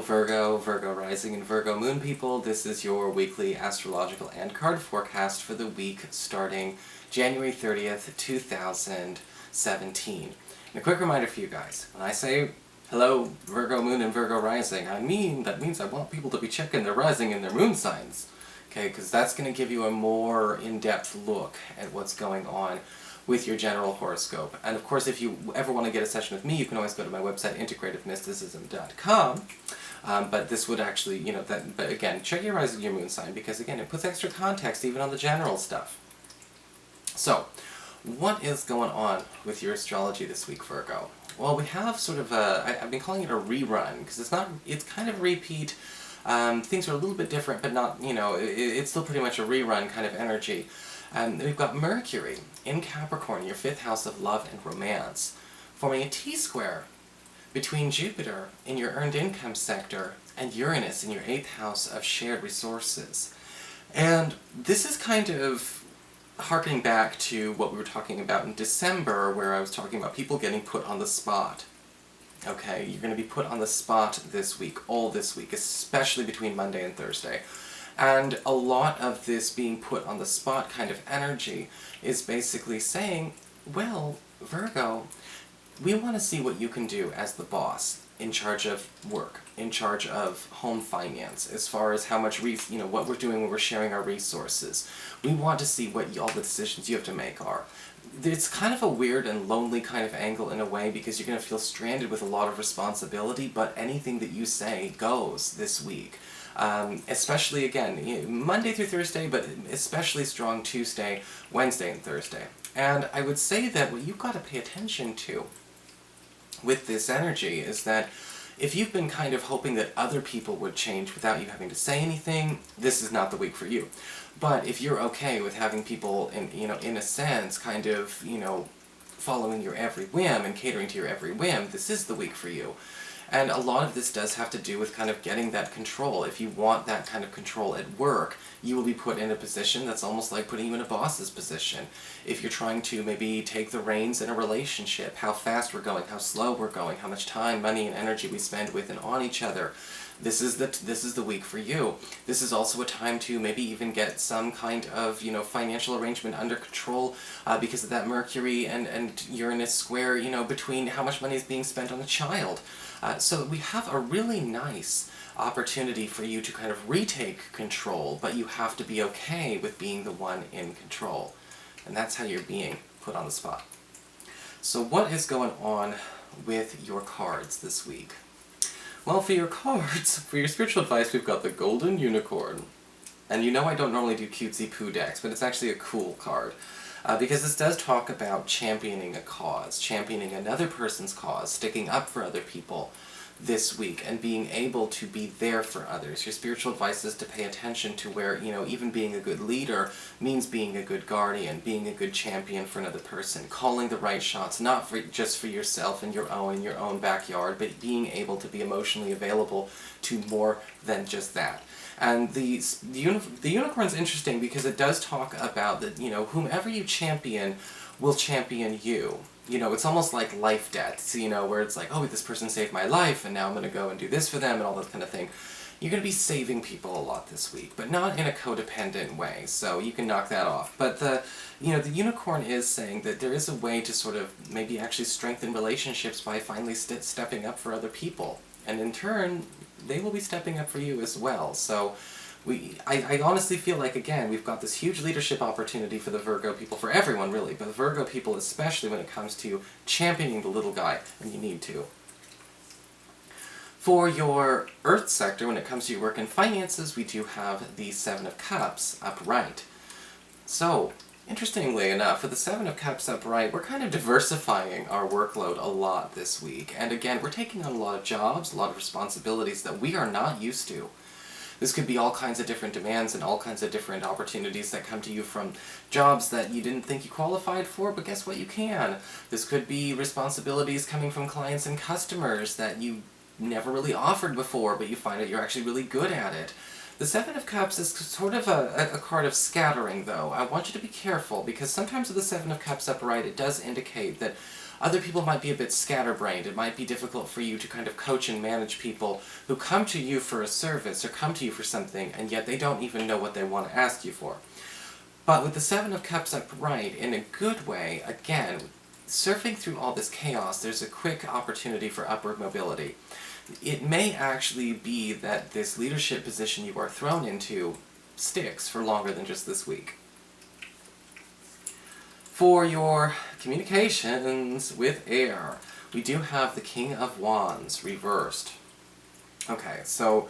Virgo, Virgo rising, and Virgo moon people. This is your weekly astrological and card forecast for the week starting January 30th, 2017. And a quick reminder for you guys, when I say hello Virgo moon and Virgo rising, that means I want people to be checking their rising and their moon signs. Okay, because that's going to give you a more in-depth look at what's going on with your general horoscope. And of course, if you ever want to get a session with me, you can always go to my website, integrativemysticism.com. But this would actually, but again, check your rising, your moon sign, because again, it puts extra context even on the general stuff. So, what is going on with your astrology this week, Virgo? Well, we have sort of I've been calling it a rerun, because it's kind of repeat. Things are a little bit different, but not, it's still pretty much a rerun kind of energy. We've got Mercury in Capricorn, your 5th house of love and romance, forming a T-square between Jupiter in your earned income sector and Uranus in your 8th house of shared resources. And this is kind of harkening back to what we were talking about in December, where I was talking about people getting put on the spot. Okay, you're going to be put on the spot this week, all this week, especially between Monday and Thursday. And a lot of this being put on the spot kind of energy is basically saying, well, Virgo, we want to see what you can do as the boss, in charge of work, in charge of home finance, as far as how much, what we're doing when we're sharing our resources. We want to see what all the decisions you have to make are. It's kind of a weird and lonely kind of angle in a way, because you're going to feel stranded with a lot of responsibility, but anything that you say goes this week. Especially, again, Monday through Thursday, but especially strong Tuesday, Wednesday, and Thursday. And I would say that what you've got to pay attention to with this energy is that if you've been kind of hoping that other people would change without you having to say anything, this is not the week for you. But if you're okay with having people, in a sense, kind of, following your every whim and catering to your every whim, this is the week for you. And a lot of this does have to do with kind of getting that control. If you want that kind of control at work, you will be put in a position that's almost like putting you in a boss's position. If you're trying to maybe take the reins in a relationship, how fast we're going, how slow we're going, how much time, money, and energy we spend with and on each other, this is the week for you. This is also a time to maybe even get some kind of, financial arrangement under control because of that Mercury and Uranus square, between how much money is being spent on a child. So we have a really nice opportunity for you to kind of retake control, but you have to be okay with being the one in control. And that's how you're being put on the spot. So what is going on with your cards this week? Well, for your cards, for your spiritual advice, we've got the Golden Unicorn. And I don't normally do cutesy poo decks, but it's actually a cool card. Because this does talk about championing a cause, championing another person's cause, sticking up for other people this week, and being able to be there for others. Your spiritual advice is to pay attention to where, even being a good leader means being a good guardian, being a good champion for another person, calling the right shots, not just for yourself and your own backyard, but being able to be emotionally available to more than just that. And the unicorn's interesting because it does talk about that, whomever you champion will champion you. It's almost like life debts, where it's like, oh, this person saved my life, and now I'm going to go and do this for them, and all that kind of thing. You're going to be saving people a lot this week, but not in a codependent way, so you can knock that off. But the unicorn is saying that there is a way to sort of maybe actually strengthen relationships by finally stepping up for other people. And in turn, they will be stepping up for you as well. So I honestly feel like, again, we've got this huge leadership opportunity for the Virgo people, for everyone really, but the Virgo people especially when it comes to championing the little guy, and you need to. For your Earth sector, when it comes to your work and finances, we do have the Seven of Cups upright. So, interestingly enough, for the Seven of Cups upright, we're kind of diversifying our workload a lot this week. And again, we're taking on a lot of jobs, a lot of responsibilities that we are not used to. This could be all kinds of different demands and all kinds of different opportunities that come to you from jobs that you didn't think you qualified for, but guess what, you can. This could be responsibilities coming from clients and customers that you never really offered before, but you find that you're actually really good at it. The Seven of Cups is sort of a card of scattering, though. I want you to be careful, because sometimes with the Seven of Cups upright, it does indicate that Other people might be a bit scatterbrained. It might be difficult for you to kind of coach and manage people who come to you for a service or come to you for something, and yet they don't even know what they want to ask you for. But with the Seven of Cups upright, in a good way, again, surfing through all this chaos, there's a quick opportunity for upward mobility. It may actually be that this leadership position you are thrown into sticks for longer than just this week. For your communications with air, we do have the King of Wands reversed. Okay, so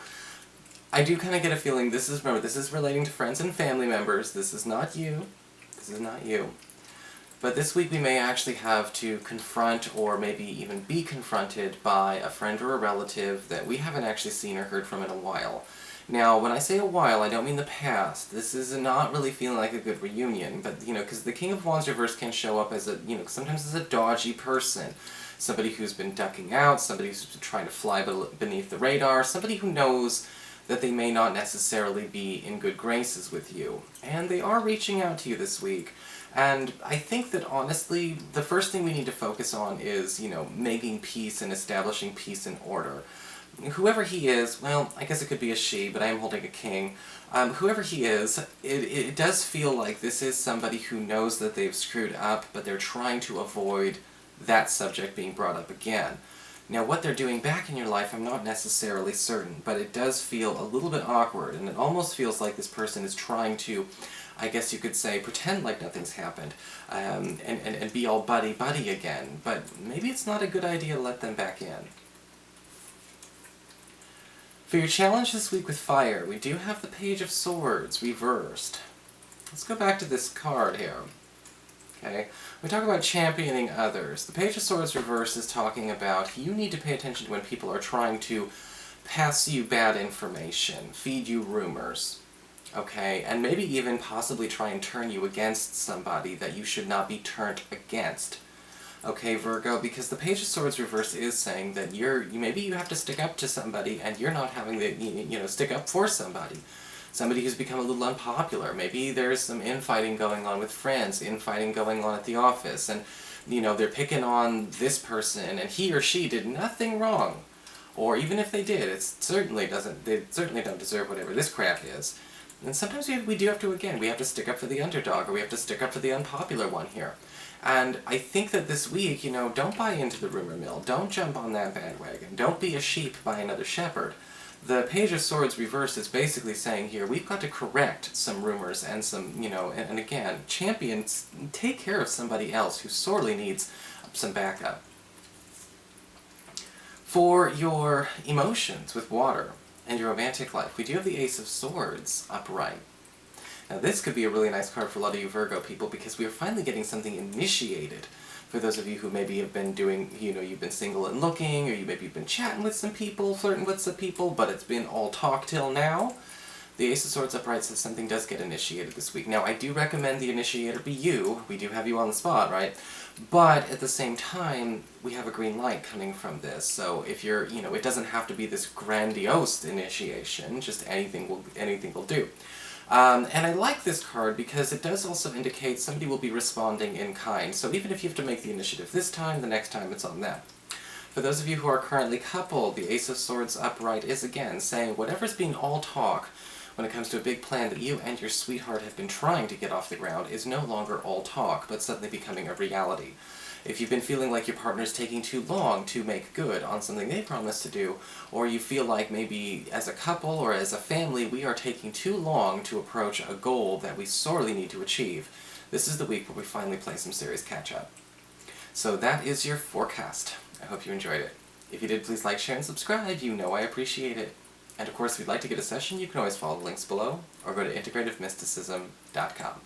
I do kind of get a feeling remember, this is relating to friends and family members. This is not you. This is not you. But this week we may actually have to confront, or maybe even be confronted by a friend or a relative that we haven't actually seen or heard from in a while. Now, when I say a while, I don't mean the past. This is not really feeling like a good reunion, but, because the King of Wands reverse can show up as sometimes as a dodgy person. Somebody who's been ducking out, somebody who's been trying to fly beneath the radar, somebody who knows that they may not necessarily be in good graces with you. And they are reaching out to you this week. And I think that, honestly, the first thing we need to focus on is, making peace and establishing peace and order. Whoever he is, well, I guess it could be a she, but I am holding a king. Whoever he is, it does feel like this is somebody who knows that they've screwed up, but they're trying to avoid that subject being brought up again. Now, what they're doing back in your life, I'm not necessarily certain, but it does feel a little bit awkward, and it almost feels like this person is trying to, I guess you could say, pretend like nothing's happened, and be all buddy-buddy again, but maybe it's not a good idea to let them back in. For your challenge this week with fire, we do have the Page of Swords reversed. Let's go back to this card here. Okay, we talk about championing others. The Page of Swords reversed is talking about you need to pay attention to when people are trying to pass you bad information, feed you rumors, okay, and maybe even possibly try and turn you against somebody that you should not be turned against. Okay, Virgo, because the Page of Swords reverse is saying that maybe you have to stick up to somebody and you're not having the, stick up for somebody. Somebody who's become a little unpopular. Maybe there's some infighting going on with friends, infighting going on at the office, and, they're picking on this person and he or she did nothing wrong. Or even if they did, they certainly don't deserve whatever this crap is. And sometimes we do have to, again, we have to stick up for the underdog, or we have to stick up for the unpopular one here. And I think that this week, don't buy into the rumor mill. Don't jump on that bandwagon. Don't be a sheep by another shepherd. The Page of Swords reverse is basically saying here, we've got to correct some rumors and some, and again, champions, take care of somebody else who sorely needs some backup. For your emotions with water and your romantic life, we do have the Ace of Swords upright. Now this could be a really nice card for a lot of you Virgo people, because we are finally getting something initiated. For those of you who maybe have been doing, you've been single and looking, or you maybe have been chatting with some people, flirting with some people, but it's been all talk till now. The Ace of Swords upright says something does get initiated this week. Now, I do recommend the initiator be you. We do have you on the spot, right? But at the same time, we have a green light coming from this. So if you're, it doesn't have to be this grandiose initiation. Just anything will do. And I like this card because it does also indicate somebody will be responding in kind. So even if you have to make the initiative this time, the next time it's on them. For those of you who are currently coupled, the Ace of Swords upright is again saying whatever's being all talk when it comes to a big plan that you and your sweetheart have been trying to get off the ground is no longer all talk, but suddenly becoming a reality. If you've been feeling like your partner's taking too long to make good on something they promised to do, or you feel like maybe as a couple or as a family we are taking too long to approach a goal that we sorely need to achieve, this is the week where we finally play some serious catch-up. So that is your forecast. I hope you enjoyed it. If you did, please like, share, and subscribe. You know I appreciate it. And of course, if you'd like to get a session, you can always follow the links below, or go to integrativemysticism.com.